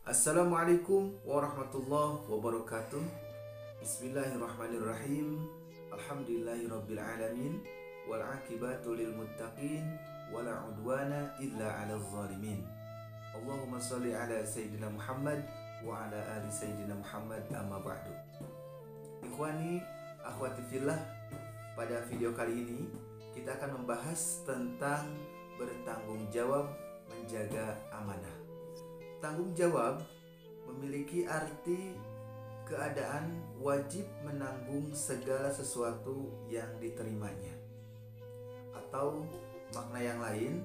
Assalamualaikum warahmatullahi wabarakatuh. Bismillahirrahmanirrahim. Alhamdulillahirabbil alamin wal aqibatu lil muttaqin wala udwana illa 'alal zalimin. Allahumma shalli ala sayyidina Muhammad wa ala ali sayyidina Muhammad, amma ba'du. Ikhwani, akhwati fillah, pada video kali ini kita akan membahas tentang bertanggung jawab menjaga amanah. Tanggung jawab memiliki arti keadaan wajib menanggung segala sesuatu yang diterimanya. Atau makna yang lain,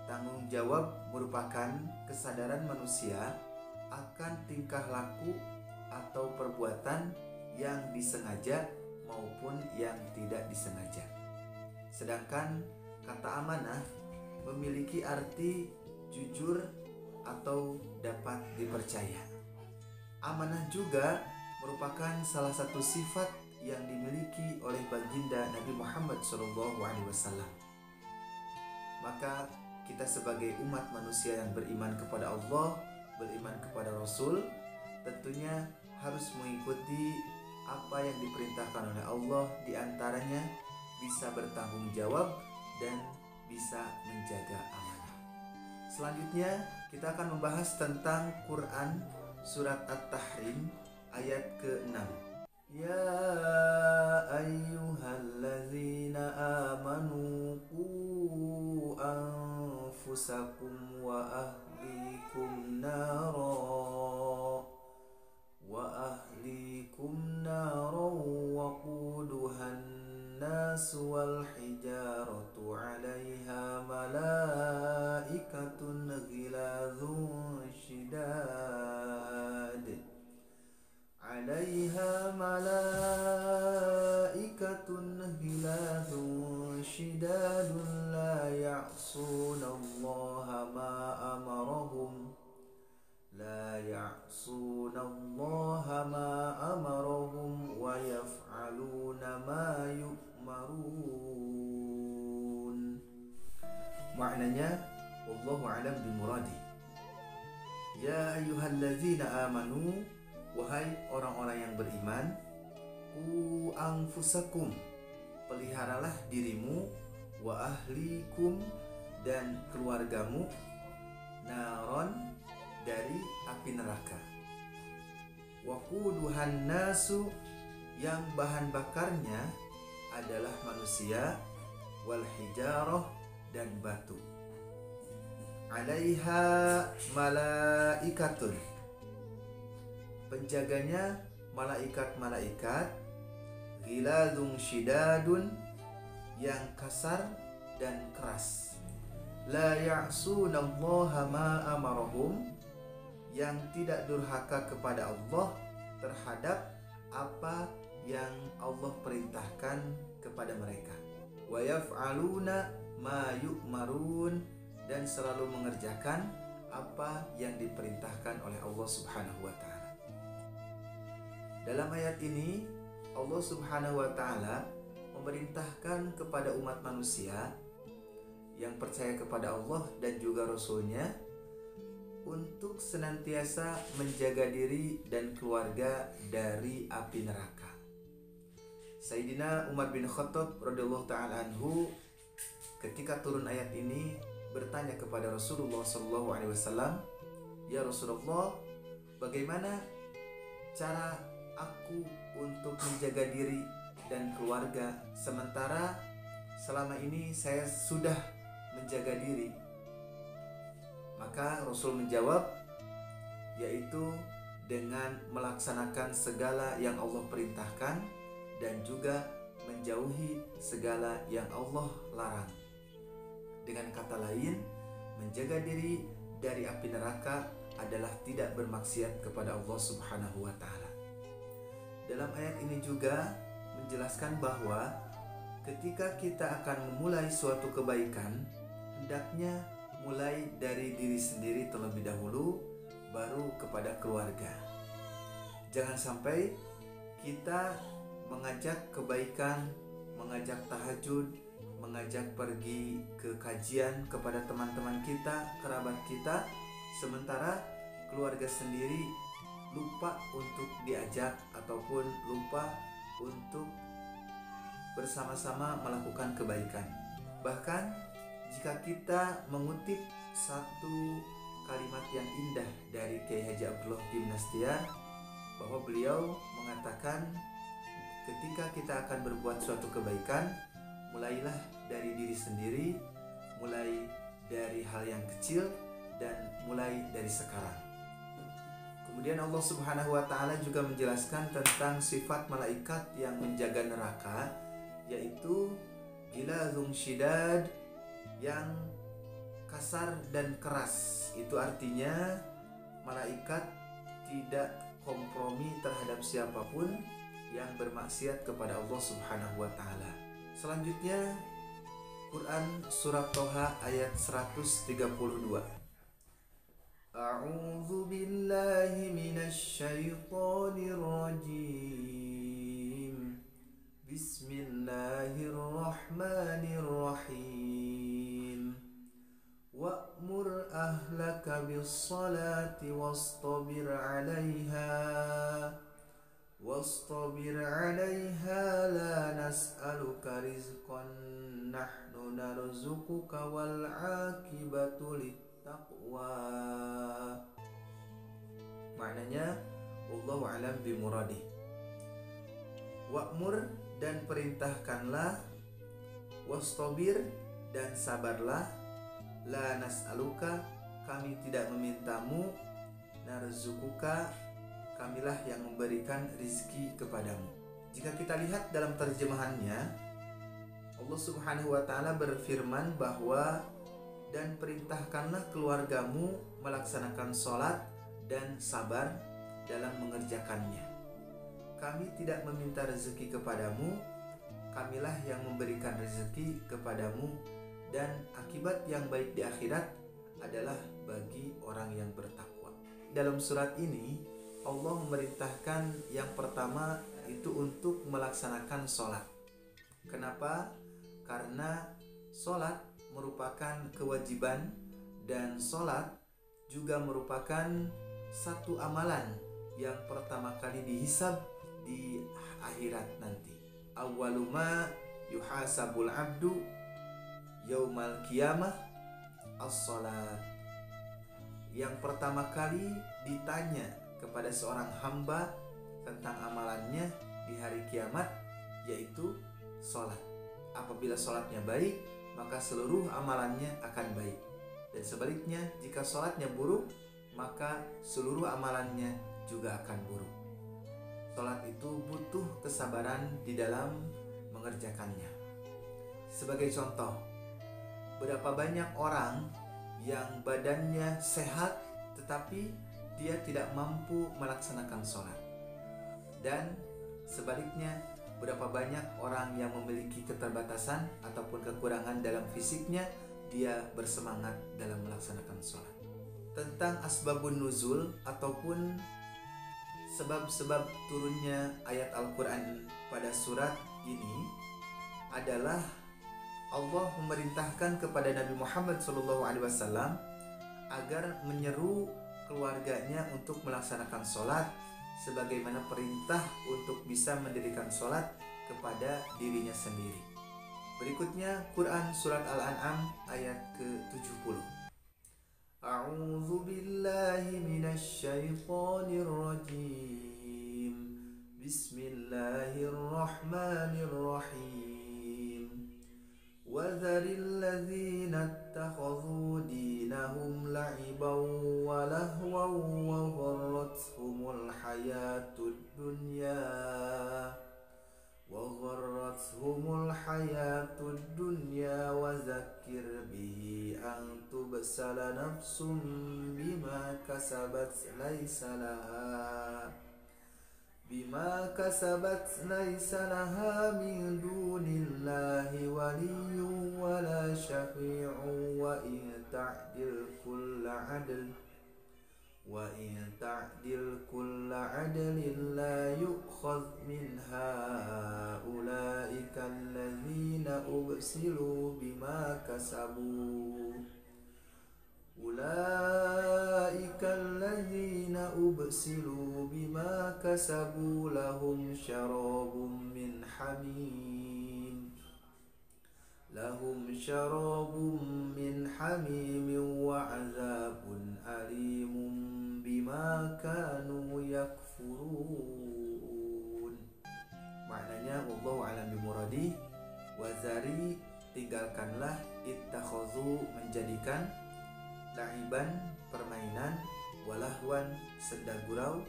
tanggung jawab merupakan kesadaran manusia akan tingkah laku atau perbuatan yang disengaja maupun yang tidak disengaja. Sedangkan kata amanah memiliki arti jujur atau dapat dipercaya. Amanah juga merupakan salah satu sifat yang dimiliki oleh baginda Nabi Muhammad SAW. Maka kita sebagai umat manusia yang beriman kepada Allah, beriman kepada Rasul, tentunya harus mengikuti apa yang diperintahkan oleh Allah, diantaranya bisa bertanggung jawab dan bisa menjaga amanah. Selanjutnya kita akan membahas tentang Quran surat At-Tahrim ayat ke-6. Ya ayyuhallazina amanu qu anfusakum wa ahlikum nara waquduhan nas wal hijaratu 'alaiha malaikatun ghiladhun shidad 'alaiha malaikatun ghiladhun shidadun la ya'sunallaha ma amarahum wa yaf'aluna ma yu'marun. Maknanya wallahu a'lam bimuradi. Ya ayyuhallazina amanu, wahai orang-orang yang beriman, qu anfusakum, peliharalah dirimu, wa ahlikum, dan keluargamu, naron, dari api neraka, waquduhan nasu, yang bahan bakarnya adalah manusia, wal hijarah, dan batu, 'alaiha malaikatun, penjaganya malaikat-malaikat, ghiladun shidadun, yang kasar dan keras, la ya'sunallaha ma amarahum, yang tidak durhaka kepada Allah terhadap apa yang Allah perintahkan kepada mereka, wa yaf'aluna ma yu'marun, dan selalu mengerjakan apa yang diperintahkan oleh Allah Subhanahu wa taala. Dalam ayat ini Allah Subhanahu wa taala memerintahkan kepada umat manusia yang percaya kepada Allah dan juga Rasul-Nya untuk senantiasa menjaga diri dan keluarga dari api neraka. Sayyidina Umar bin Khattab radhiyallahu ta'ala anhu ketika turun ayat ini bertanya kepada Rasulullah SAW, ya Rasulullah, bagaimana cara aku untuk menjaga diri dan keluarga sementara selama ini saya sudah menjaga diri? Maka Rasul menjawab, yaitu dengan melaksanakan segala yang Allah perintahkan dan juga menjauhi segala yang Allah larang. Dengan kata lain, menjaga diri dari api neraka adalah tidak bermaksiat kepada Allah Subhanahu wa taala. Dalam ayat ini juga menjelaskan bahwa ketika kita akan memulai suatu kebaikan, hendaknya mulai dari diri sendiri terlebih dahulu, baru kepada keluarga. Jangan sampai kita mengajak kebaikan, mengajak tahajud, mengajak pergi ke kajian kepada teman-teman kita, kerabat kita, sementara keluarga sendiri lupa untuk diajak ataupun lupa untuk bersama-sama melakukan kebaikan. Bahkan jika kita mengutip satu kalimat yang indah dari Kiai Haji Abdullah bin Nastiar, bahwa beliau mengatakan ketika kita akan berbuat suatu kebaikan, mulailah dari diri sendiri, mulai dari hal yang kecil, dan mulai dari sekarang. Kemudian Allah Subhanahu wa Ta'ala juga menjelaskan tentang sifat malaikat yang menjaga neraka, yaitu gilazun syidad, yang kasar dan keras. Itu artinya malaikat tidak kompromi terhadap siapapun yang bermaksiat kepada Allah Subhanahu wa Ta'ala. Selanjutnya Quran surat Toha ayat 132. A'udzu billahi minasy syaithanir rajim. Bismillahirrahmanirrahim. Wa'mur ahlaka bis-salati wastabir 'alaiha la nas'aluka rizqan nahnu narzuquka wal 'aqibatu littaqwa. Maknanya wallahu a'lam bimuradih. Wa'mur, dan perintahkanlah, wastabir, dan sabarlah, la nas'aluka, kami tidak memintamu, narzukuka, kamilah yang memberikan rizki kepadamu. Jika kita lihat dalam terjemahannya, Allah Subhanahu wa Ta'ala berfirman bahwa dan perintahkanlah keluargamu melaksanakan sholat dan sabar dalam mengerjakannya. Kami tidak meminta rezeki kepadamu, kamilah yang memberikan rezeki kepadamu, dan akibat yang baik di akhirat adalah bagi orang yang bertakwa. Dalam surat ini Allah memerintahkan yang pertama itu untuk melaksanakan sholat. Kenapa? Karena sholat merupakan kewajiban, dan sholat juga merupakan satu amalan yang pertama kali dihisab di akhirat nanti. Awwaluma yuhasabul abdu yaumal qiyamah as-salat. Yang pertama kali ditanya kepada seorang hamba tentang amalannya di hari kiamat yaitu sholat. Apabila sholatnya baik, maka seluruh amalannya akan baik. Dan sebaliknya, jika sholatnya buruk, maka seluruh amalannya juga akan buruk. Sholat itu butuh kesabaran di dalam mengerjakannya. Sebagai contoh, berapa banyak orang yang badannya sehat tetapi dia tidak mampu melaksanakan sholat. Dan sebaliknya, berapa banyak orang yang memiliki keterbatasan ataupun kekurangan dalam fisiknya, dia bersemangat dalam melaksanakan sholat. Tentang asbabun nuzul ataupun sebab-sebab turunnya ayat Al-Quran pada surat ini adalah Allah memerintahkan kepada Nabi Muhammad SAW agar menyeru keluarganya untuk melaksanakan sholat sebagaimana perintah untuk bisa mendirikan sholat kepada dirinya sendiri. Berikutnya Quran surat Al-An'am ayat ke-70. A'udzu billahi minasy syaithanir rajim. Bismillahirrahmanirrahim. وَذَرِ الَّذِينَ اتَّخَذُوا دِينَهُمْ لَعِبًا وَلَهْوًا وَغَرَّتْهُمُ الْحَيَاةُ الدُّنْيَا وَذَكِّرْ بِهِ أَن تُبْسَلَ نَفْسٌ بِمَا كسبت ليس لها من دون الله ولي ولا شفيع وإن تعدل كل عدل لا يؤخذ منها أولئك الذين أبسلوا بما كسبوا Ulaika alladzina ubsilu bima kasabu lahum syarabum min hamim. Lahum syarabum min hamimin wa azabun alimun bima kanu yakfurun. Maknanya wallahu a'lam bimuradi. Wazari, tinggalkanlah, ittakhadhu, menjadikan, la'iban, permainan, walahwan, senda gurau,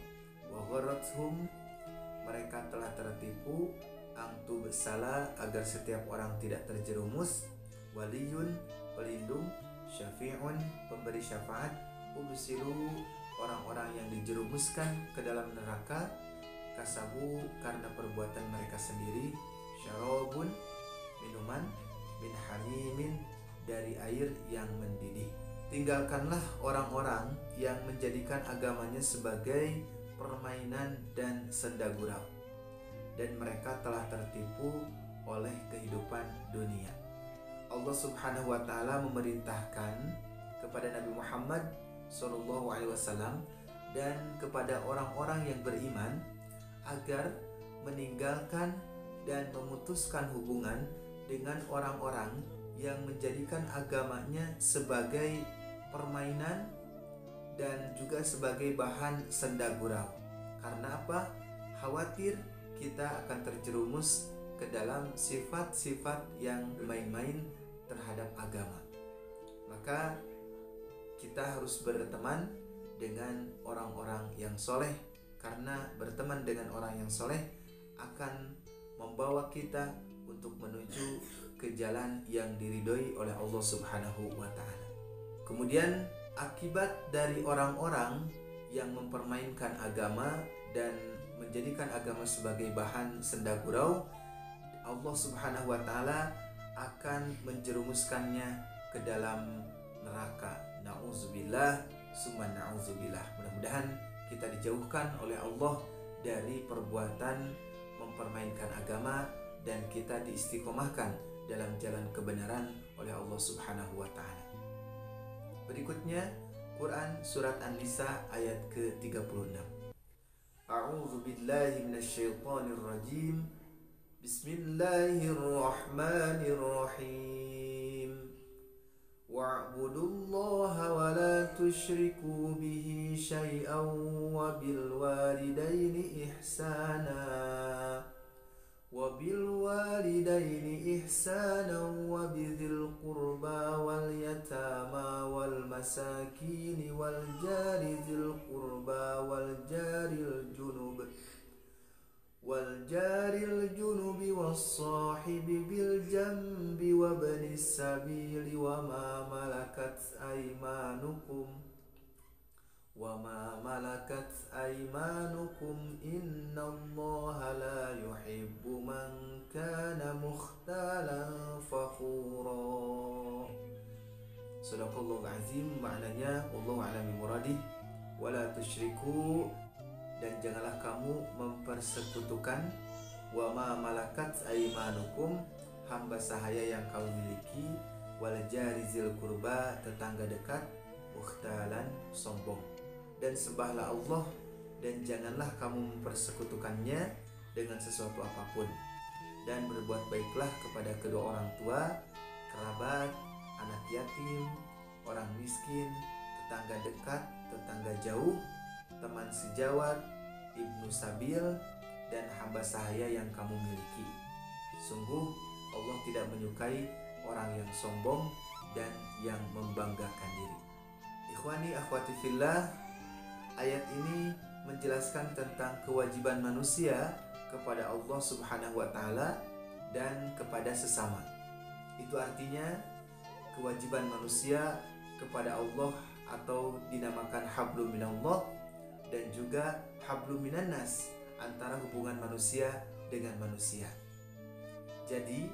wa gharrathum, mereka telah tertipu, angtu besala, agar setiap orang tidak terjerumus, waliyun, pelindung, syafi'un, pemberi syafaat, ubsilu, orang-orang yang dijerumuskan ke dalam neraka, kasabu, karena perbuatan mereka sendiri, syarabun, minuman, min hamimin, dari air yang mendidih. Tinggalkanlah orang-orang yang menjadikan agamanya sebagai permainan dan senda gurau, dan mereka telah tertipu oleh kehidupan dunia. Allah Subhanahu wa Ta'ala memerintahkan kepada Nabi Muhammad SAW dan kepada orang-orang yang beriman agar meninggalkan dan memutuskan hubungan dengan orang-orang yang menjadikan agamanya sebagai permainan dan juga sebagai bahan senda gurau. Karena apa? Khawatir kita akan terjerumus ke dalam sifat-sifat yang main-main terhadap agama. Maka kita harus berteman dengan orang-orang yang soleh, karena berteman dengan orang yang soleh akan membawa kita untuk menuju ke jalan yang diridhoi oleh Allah Subhanahu wa Ta'ala. Kemudian akibat dari orang-orang yang mempermainkan agama dan menjadikan agama sebagai bahan senda gurau, Allah Subhanahu wa Ta'ala akan menjerumuskannya ke dalam neraka. Na'udzubillah summa na'udzubillah. Mudah-mudahan kita dijauhkan oleh Allah dari perbuatan mempermainkan agama dan kita diistiqomahkan dalam jalan kebenaran oleh Allah Subhanahu wa Ta'ala. Berikutnya Quran Surat An-Nisa ayat ke-36. A'udzu billahi minasyaitonir rajim. Bismillahirrahmanirrahim. Wa'budullaha wa la tusyriku bihi syai'an wa bil walidaini ihsana. وبالوالدين إحسانا وبذي القربى واليتامى والمساكين والجار ذي القربى والجار الجنب والصاحب بالجنب وابن السبيل وما ملكت أيمانكم إن الله لا يحب من كان مختالا فخورا. Sadaqallahul azim. Maknanya wallahu a'lam bimuradi. Wala tusyriku, dan janganlah kamu mempersekutukan, wa ma malakat aimanukum, hamba sahaya yang kamu miliki, wal jarizil kurba, tetangga dekat, mukhtalan, sombong. Dan sembahlah Allah dan janganlah kamu mempersekutukannya dengan sesuatu apapun, dan berbuat baiklah kepada kedua orang tua, kerabat, anak yatim, orang miskin, tetangga dekat, tetangga jauh, teman sejawat, ibnu sabil, dan hamba sahaya yang kamu miliki. Sungguh Allah tidak menyukai orang yang sombong dan yang membanggakan diri. Ikhwani akhwati fillah, ayat ini menjelaskan tentang kewajiban manusia kepada Allah Subhanahu wa Ta'ala dan kepada sesama. Itu artinya kewajiban manusia kepada Allah, atau dinamakan hablum minallah, dan juga hablum minannas, antara hubungan manusia dengan manusia. Jadi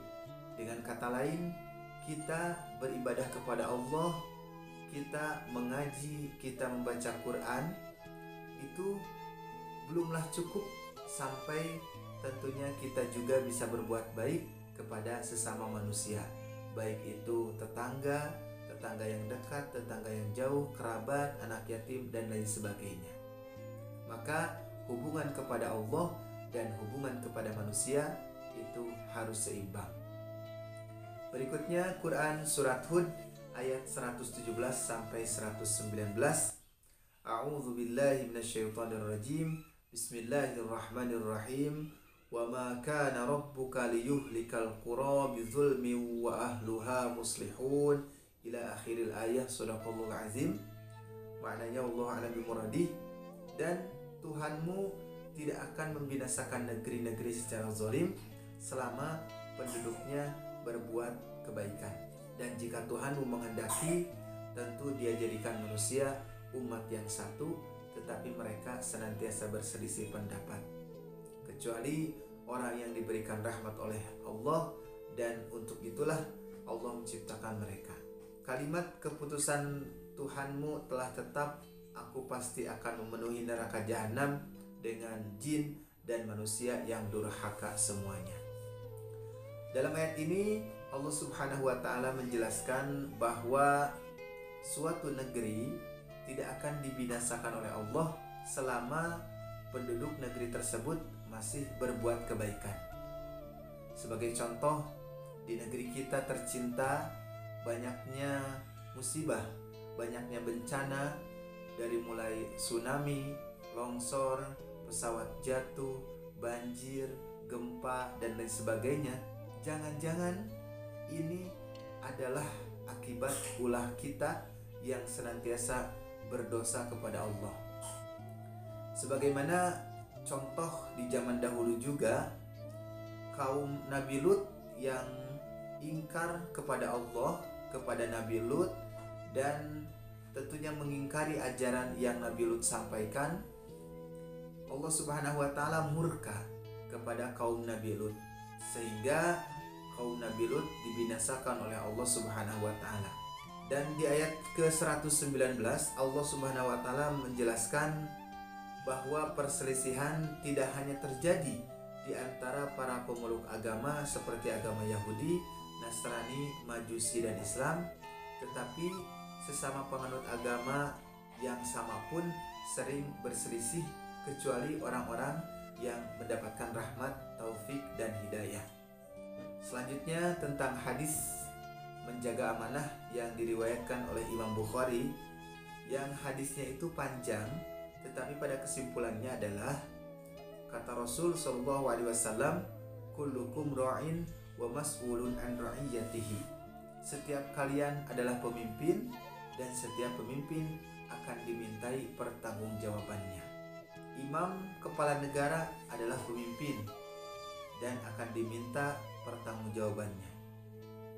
dengan kata lain, kita beribadah kepada Allah, kita mengaji, kita membaca Quran, itu belumlah cukup, sampai tentunya kita juga bisa berbuat baik kepada sesama manusia, baik itu tetangga tetangga yang dekat, tetangga yang jauh, kerabat, anak yatim, dan lain sebagainya. Maka hubungan kepada Allah dan hubungan kepada manusia itu harus seimbang. Berikutnya Quran Surat Hud ayat 117 sampai 119. A'udzu billahi minasyaitonir rajim. Bismillahirrahmanirrahim. Wa ma kana rabbuka liyuhlikal qura bizulmin wa ahluha muslihun ila akhiril ayah. Shadaqallahul azim. Maknanya Allah alam bimuradih. Dan Tuhanmu tidak akan membinasakan negeri-negeri secara zalim selama penduduknya berbuat kebaikan. Dan jika Tuhanmu menghendaki, tentu Dia jadikan manusia umat yang satu, tetapi mereka senantiasa berselisih pendapat. Kecuali orang yang diberikan rahmat oleh Allah, dan untuk itulah Allah menciptakan mereka. Kalimat keputusan Tuhanmu telah tetap, aku pasti akan memenuhi neraka jahanam dengan jin dan manusia yang durhaka semuanya. Dalam ayat ini Allah Subhanahu wa ta'ala menjelaskan bahwa suatu negeri tidak akan dibinasakan oleh Allah selama penduduk negeri tersebut masih berbuat kebaikan. Sebagai contoh, di negeri kita tercinta banyaknya musibah, banyaknya bencana, dari mulai tsunami, longsor, pesawat jatuh, banjir, gempa, dan lain sebagainya. Jangan-jangan ini adalah akibat ulah kita yang senantiasa berdosa kepada Allah. Sebagaimana contoh di zaman dahulu juga, kaum Nabi Lut yang ingkar kepada Allah, kepada Nabi Lut, dan tentunya mengingkari ajaran yang Nabi Lut sampaikan. Allah Subhanahu wa ta'ala murka kepada kaum Nabi Lut, sehingga kaum Nabi Lut dibinasakan oleh Allah Subhanahu wa ta'ala. Dan di ayat ke-119 Allah Subhanahu wa ta'ala menjelaskan bahwa perselisihan tidak hanya terjadi di antara para pemeluk agama seperti agama Yahudi, Nasrani, Majusi, dan Islam, tetapi sesama penganut agama yang sama pun sering berselisih, kecuali orang-orang yang mendapatkan rahmat, taufik, dan hidayah. Selanjutnya tentang hadis menjaga amanah yang diriwayatkan oleh Imam Bukhari, yang hadisnya itu panjang, tetapi pada kesimpulannya adalah kata Rasul Shallallahu Alaihi Wasallam, kullukum ra'in wa mas'ulun an ra'iyatihi. Setiap kalian adalah pemimpin, dan setiap pemimpin akan dimintai pertanggungjawabannya. Imam kepala negara adalah pemimpin dan akan diminta pertanggungjawabannya.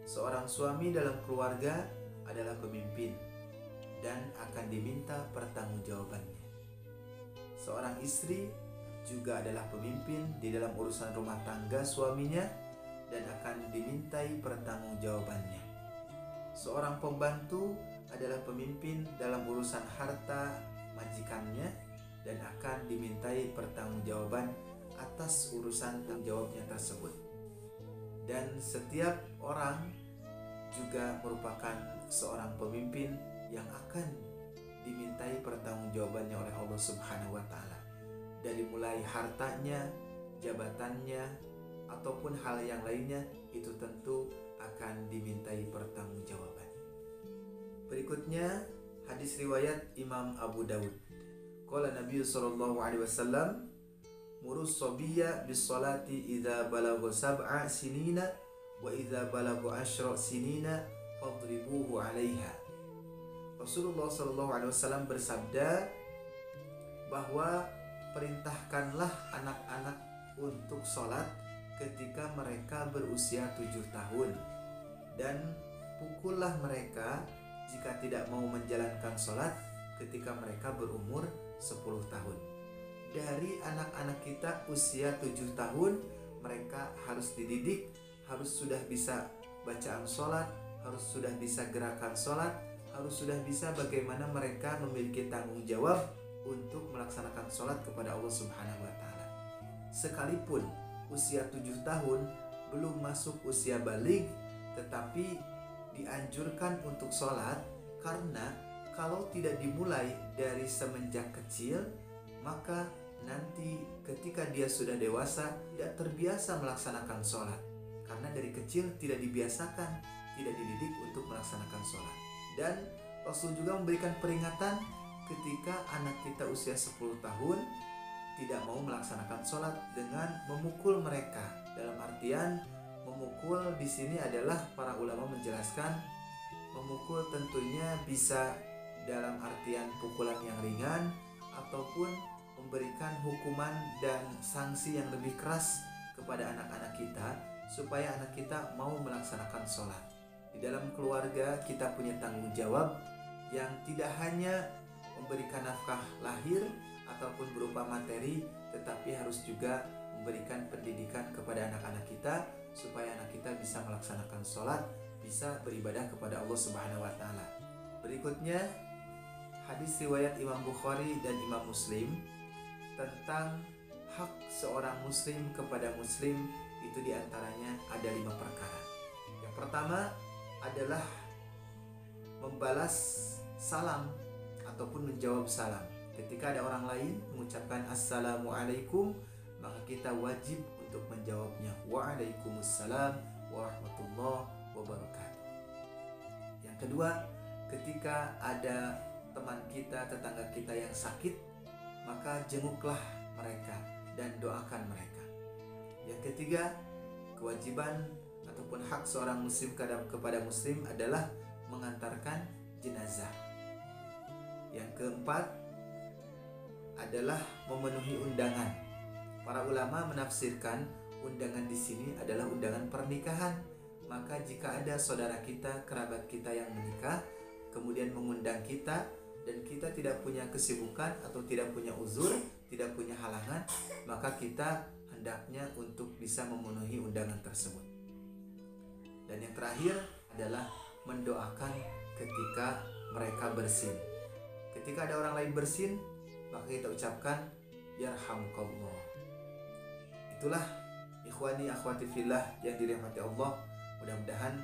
Seorang suami dalam keluarga adalah pemimpin dan akan diminta pertanggungjawabannya. Seorang istri juga adalah pemimpin di dalam urusan rumah tangga suaminya dan akan dimintai pertanggungjawabannya. Seorang pembantu adalah pemimpin dalam urusan harta majikannya dan akan dimintai pertanggungjawaban atas urusan tanggung jawabnya tersebut. Dan setiap orang juga merupakan seorang pemimpin yang akan dimintai pertanggungjawabannya oleh Allah Subhanahu wa ta'ala. Dari mulai hartanya, jabatannya, ataupun hal yang lainnya, itu tentu akan dimintai pertanggungjawaban. Berikutnya hadis riwayat Imam Abu Dawud. Qala Nabi sallallahu alaihi wasallam, murus sobiyya bis salati idza balagha sab'a sinina wa idza balagha 10 sinina fadribuhu 'alaiha. Rasulullah sallallahu alaihi wasallam bersabda bahwa perintahkanlah anak-anak untuk sholat ketika mereka berusia 7 tahun, dan pukullah mereka jika tidak mau menjalankan sholat ketika mereka berumur 10 tahun. Dari anak-anak kita usia 7 tahun, mereka harus dididik, harus sudah bisa bacaan sholat, harus sudah bisa gerakan sholat, harus sudah bisa bagaimana mereka memiliki tanggung jawab untuk melaksanakan sholat kepada Allah Subhanahu wa ta'ala. Sekalipun usia 7 tahun belum masuk usia baligh, tetapi dianjurkan untuk sholat karena kalau tidak dimulai dari semenjak kecil, maka nanti ketika dia sudah dewasa tidak terbiasa melaksanakan sholat. Karena dari kecil tidak dibiasakan, tidak dididik untuk melaksanakan sholat. Dan Rasul juga memberikan peringatan ketika anak kita usia 10 tahun tidak mau melaksanakan sholat dengan memukul mereka. Dalam artian memukul di sini adalah para ulama menjelaskan memukul tentunya bisa dalam artian pukulan yang ringan ataupun memberikan hukuman dan sanksi yang lebih keras kepada anak-anak kita supaya anak kita mau melaksanakan sholat. Di dalam keluarga kita punya tanggung jawab yang tidak hanya memberikan nafkah lahir ataupun berupa materi, tetapi harus juga memberikan pendidikan kepada anak-anak kita supaya anak kita bisa melaksanakan sholat, bisa beribadah kepada Allah Subhanahu wa Ta'ala. Berikutnya hadis riwayat Imam Bukhari dan Imam Muslim tentang hak seorang muslim kepada muslim, itu diantaranya ada 5 perkara. Yang pertama adalah membalas salam ataupun menjawab salam. Ketika ada orang lain mengucapkan Assalamualaikum, maka kita wajib untuk menjawabnya Waalaikumsalam warahmatullahi wabarakatuh. Yang kedua, ketika ada teman kita, tetangga kita yang sakit, maka jenguklah mereka dan doakan mereka. Yang ketiga, kewajiban ataupun hak seorang muslim kepada muslim adalah mengantarkan jenazah. Yang keempat adalah memenuhi undangan. Para ulama menafsirkan undangan di sini adalah undangan pernikahan. Maka jika ada saudara kita, kerabat kita yang menikah, kemudian mengundang kita dan kita tidak punya kesibukan atau tidak punya uzur, tidak punya halangan, maka kita hendaknya untuk bisa memenuhi undangan tersebut. Dan yang terakhir adalah mendoakan ketika mereka bersin. Ketika ada orang lain bersin, maka kita ucapkan yarhamukallah. Itulah ikhwani akhwati fillah yang dirahmati Allah. Mudah-mudahan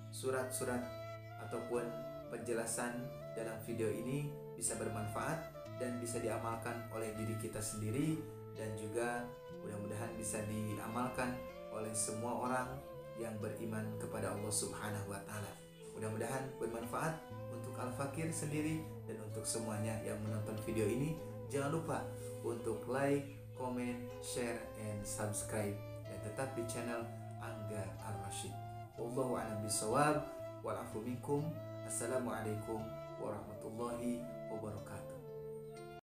surat-surat ataupun penjelasan dalam video ini bisa bermanfaat dan bisa diamalkan oleh diri kita sendiri, dan juga mudah-mudahan bisa diamalkan oleh semua orang yang beriman kepada Allah Subhanahu wa Ta'ala. Mudah-mudahan bermanfaat untuk Al-Fakir sendiri dan untuk semuanya yang menonton video ini. Jangan lupa untuk like, comment, share, and subscribe, dan tetap di channel Angga Ar-Rashid. Wallahu a'lam bishawab. Wal afu minkum. Assalamualaikum warahmatullahi wabarakatuh.